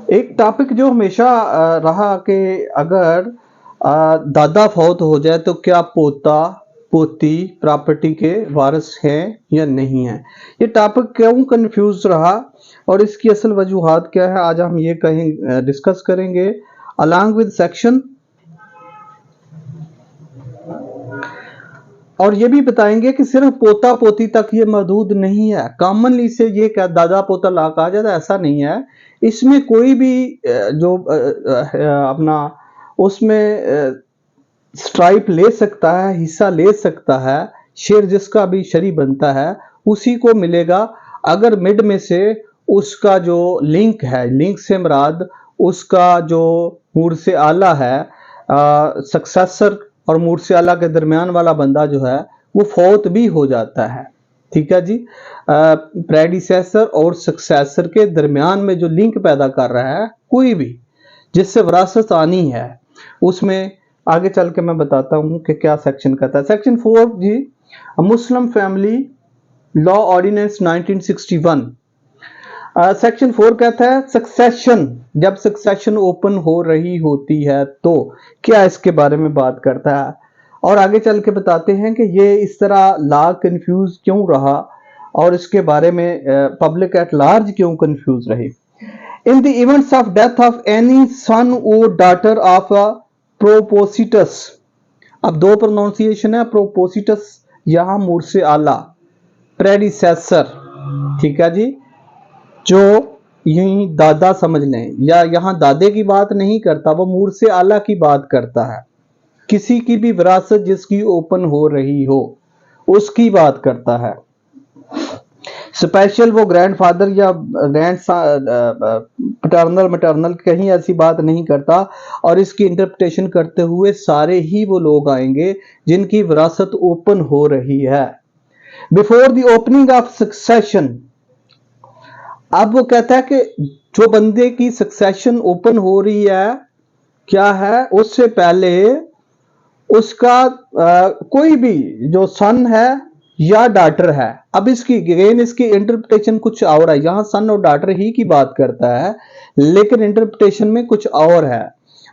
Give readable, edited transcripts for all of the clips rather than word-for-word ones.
एक टॉपिक जो हमेशा रहा कि अगर दादा फौत हो जाए तो क्या पोता पोती प्रॉपर्टी के वारिस हैं या नहीं है। ये टॉपिक क्यों कंफ्यूज रहा और इसकी असल वजूहात क्या है, आज हम ये कहीं डिस्कस करेंगे अलॉन्ग विद सेक्शन, और ये भी बताएंगे कि सिर्फ पोता पोती तक ये महदूद नहीं है। कॉमनली से ये क्या दादा पोता ला कहा जाता है, ऐसा नहीं है। इसमें कोई भी जो अपना उसमें स्ट्राइप ले सकता है, हिस्सा ले सकता है, शेयर जिसका भी शरी बनता है उसी को मिलेगा। अगर मिड में से उसका जो लिंक है, लिंक से मुराद उसका जो मूर्से आला है, सक्सेसर और मूर्से आला के दरमियान वाला बंदा जो है वो फौत भी हो जाता है। ठीक है जी, प्रेडिसेसर और सक्सेसर के दरमियान में जो लिंक पैदा कर रहा है कोई भी जिससे विरासत आनी है, उसमें आगे चल के मैं बताता हूं कि क्या सेक्शन कहता है। सेक्शन 4 जी, Muslim family law ordinance 1961। Section 4 कहता है सक्सेशन, जब सक्सेशन ओपन हो रही होती है तो क्या इसके बारे में बात करता है, और आगे चल के बताते हैं कि ये इस तरह लॉ कंफ्यूज क्यों रहा और इसके बारे में पब्लिक एट लार्ज क्यों कंफ्यूज रही। In the events of death of any son और डॉटर ऑफ अ प्रोपोसिटस, अब दो प्रोनाउंसिएशन है, प्रोपोसिटस यहां मूर्से आला, प्रेडिसेसर, ठीक है जी, जो यही दादा समझ लें, या यहां दादे की बात नहीं करता, वो मूर्से आला की बात करता है। किसी की भी विरासत जिसकी ओपन हो रही हो उसकी बात करता है। स्पेशल वो ग्रैंडफादर या ग्रैंड पैटर्नल मैटर्नल कहीं ऐसी बात नहीं करता, और इसकी इंटरप्रिटेशन करते हुए सारे ही वो लोग आएंगे जिनकी विरासत ओपन हो रही है। Before the opening of succession, अब वो कहता है कि जो बंदे की सक्सेशन ओपन हो रही है क्या है, उससे पहले उसका कोई भी जो सन है या डॉटर है। अब इसकी अगेन इसकी इंटरप्रिटेशन कुछ और है, यहां सन और डॉटर ही की बात करता है लेकिन इंटरप्रिटेशन में कुछ और है,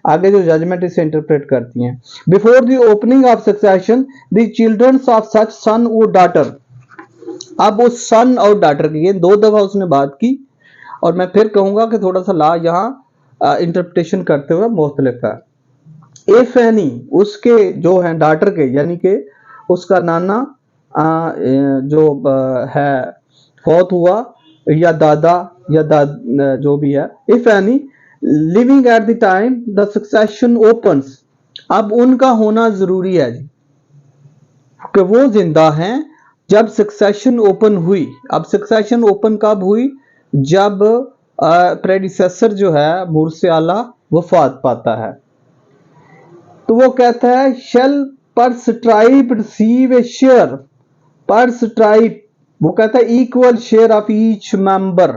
आगे जो जजमेंट इसे इंटरप्रेट करती हैं। Before the opening of succession the children of such son और डॉटर, अब वो सन और डॉटर की ये दो दफा उसने बात की, और मैं फिर कहूंगा कि थोड़ा सा ला यहां इंटरप्रिटेशन करते हुए मुख्तलिफ है। इफ एनी, उसके जो है डॉटर के, यानी कि उसका नाना जो है फौत हुआ, या दादा या जो भी है, if any living at the time the succession opens, अब उनका होना जरूरी है जी कि वो जिंदा हैं जब सक्सेशन ओपन हुई। अब सक्सेशन ओपन कब हुई, जब प्रेडिसेसर जो है मूर्से आला वफात पाता है। तो वो कहता है शेल पर स्ट्राइप रिसीव ए शेयर, पर स्ट्राइप वो कहता है equal share of each member,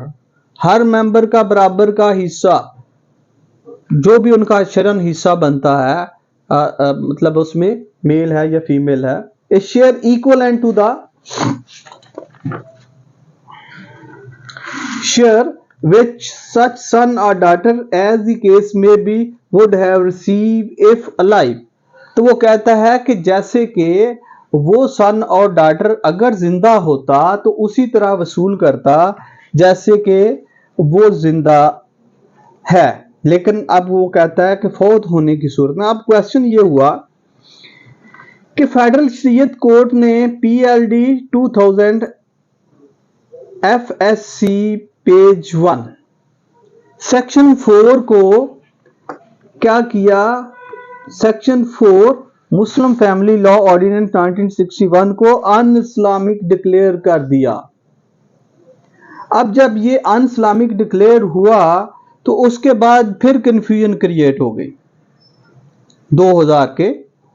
her member का बराबर का हिस्सा, जो भी उनका शरन हिस्सा बनता है, मतलब उसमें मेल है या फीमेल है, a share equal and to the share which such son or daughter as the case may be would have received if alive। तो वो कहता है कि जैसे कि वो सन और डॉटर अगर जिंदा होता तो उसी तरह वसूल करता जैसे कि वो जिंदा है, लेकिन अब वो कहता है कि फौत होने की सूरत में। अब क्वेश्चन ये हुआ कि फेडरल शरीयत कोर्ट ने PLD 2000 FSC पेज 1 सेक्शन 4 को क्या किया, section 4 Muslim family law ordinance 1961 को अन इस्लामिक डिक्लेयर कर दिया। अब जब ये अन इस्लामिक डिक्लेयर हुआ तो उसके बाद फिर कंफ्यूजन क्रिएट हो गई 2000 के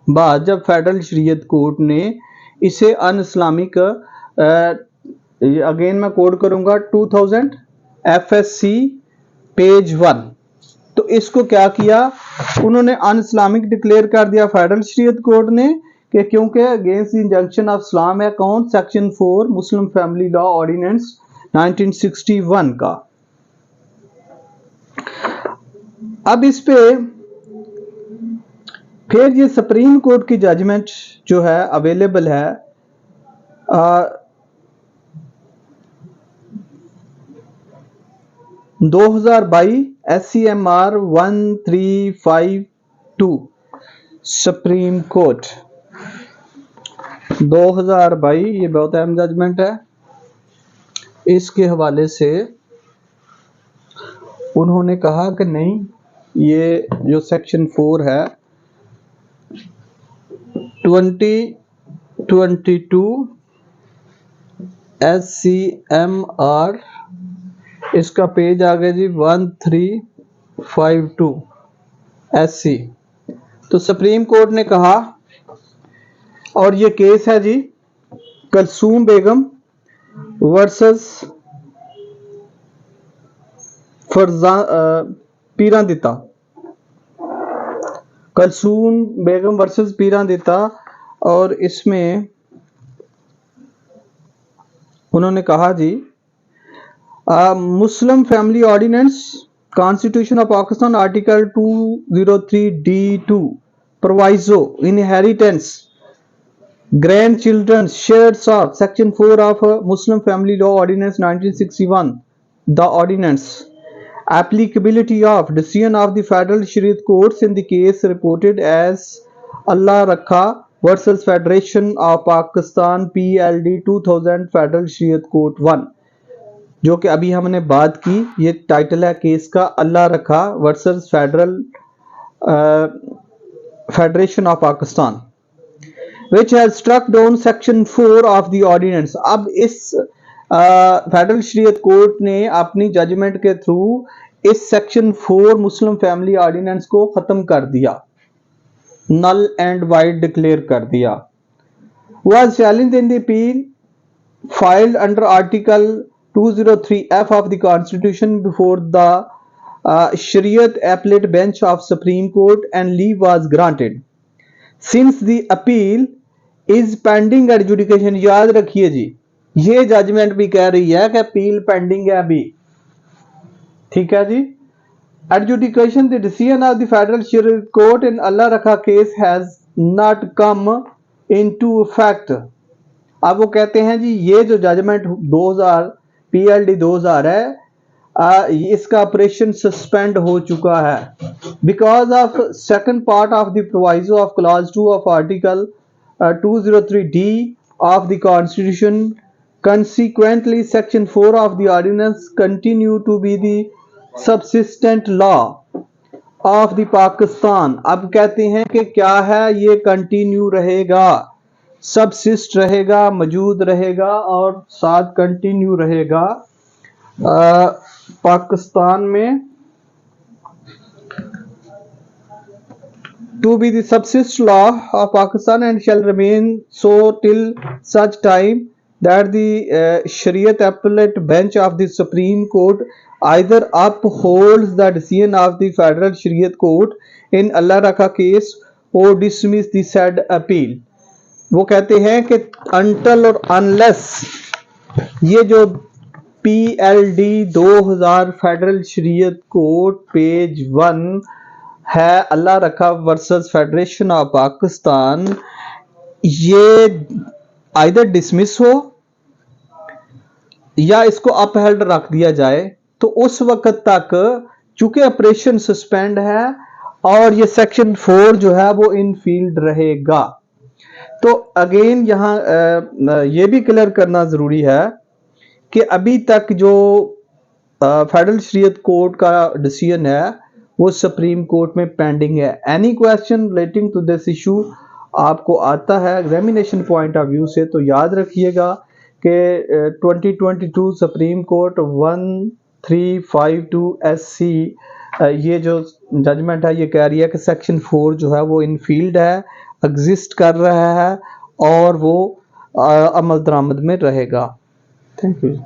बाद, जब फेडरल शरीयत कोर्ट ने इसे अन इस्लामिक, अगेन मैं कोड करूंगा 2000 FSC पेज 1, तो इसको क्या किया उन्होंने अन इस्लामिक डिक्लेयर कर दिया फेडरल शरीयत कोर्ट ने, कि क्योंकि against the injunction of Islam है कौन, section 4 Muslim family law ordinance 1961 का। अब इस पे फिर ये सुप्रीम कोर्ट की जजमेंट जो है अवेलेबल है 2022 SCMR 1352 सुप्रीम कोर्ट 2022, ये बहुत अहम जजमेंट है। इसके हवाले से उन्होंने कहा कि नहीं, ये जो सेक्शन 4 है 2022 SCMR, इसका पेज आ गया जी 1352 SC। तो सुप्रीम कोर्ट ने कहा, और ये केस है जी कलसूम बेगम वर्सेस पीरांदिता, कलसूम बेगम वर्सेस पीरांदिता। और इसमें उन्होंने कहा जी Muslim family ordinance constitution of Pakistan article 203D2 proviso inheritance grand children shares of section 4 of Muslim family law ordinance 1961 the ordinance applicability of decision of the Federal Shariat Courts in the case reported as Allah Rakha versus Federation of Pakistan PLD 2000 Federal Shariat Court 1, जो कि अभी हमने बात की। ये title है case का, अल्लाह रखा versus federation of Pakistan, which has struck down section 4 of the ordinance। अब इस फेडरल शरीयत कोर्ट ने अपनी जजमेंट के थ्रू इस सेक्शन 4 मुस्लिम फैमिली ऑर्डिनेंस को खत्म कर दिया, नल एंड वाइड डिक्लेयर कर दिया। was challenged in the appeal filed under article 203F of the constitution before the Shariat appellate bench of Supreme Court and leave was granted since the appeal is pending adjudication। याद रखिए जी, ये judgement भी कह रही है कि appeal pending है अभी, ठीक है जी। Adjudication the decision of the federal Shariat court in Allah Rakha case has not come into effect. अब वो कहते हैं जी ये जो जजमेंट 2000 PLD 2000 है, इसका ऑपरेशन सस्पेंड हो चुका है because of second part of the proviso of clause 2 of article 203D of the constitution। consequently section 4 of the ordinance continue to be the subsistent law of the Pakistan। अब कहते हैं कि क्या है, ये कंटिन्यू रहेगा, सबसिस्ट रहेगा, मौजूद रहेगा और साथ कंटिन्यू रहेगा पाकिस्तान में, to be the subsist law of Pakistan and shall remain so till such time that the Shariat appellate bench of the Supreme Court either upholds the decision of the Federal Shariat Court in Allah Rakha case or dismiss the said appeal। वो कहते हैं कि until और unless ये जो PLD 2000 federal Shariat court page 1 है, अल्लाह रखा versus federation of Pakistan, ये आइदर डिसमिस हो या इसको अपहेल्ड रख दिया जाए, तो उस वक्त तक चूंकि ऑपरेशन सस्पेंड है और ये सेक्शन 4 जो है वो इन फील्ड रहेगा। तो अगेन यहां ये भी क्लियर करना जरूरी है कि अभी तक जो फेडरल शरीयत कोर्ट का डिसीजन है वो सुप्रीम कोर्ट में पेंडिंग है। Any question relating to this issue आपको आता है एग्जामिनेशन पॉइंट ऑफ व्यू से, तो याद रखिएगा कि 2022 सुप्रीम कोर्ट 1352 SC ये जो जजमेंट है ये कह रही है कि सेक्शन 4 जो है वो इन फील्ड है, एग्जिस्ट कर रहा है और वो अमल दरामद में रहेगा। Thank you.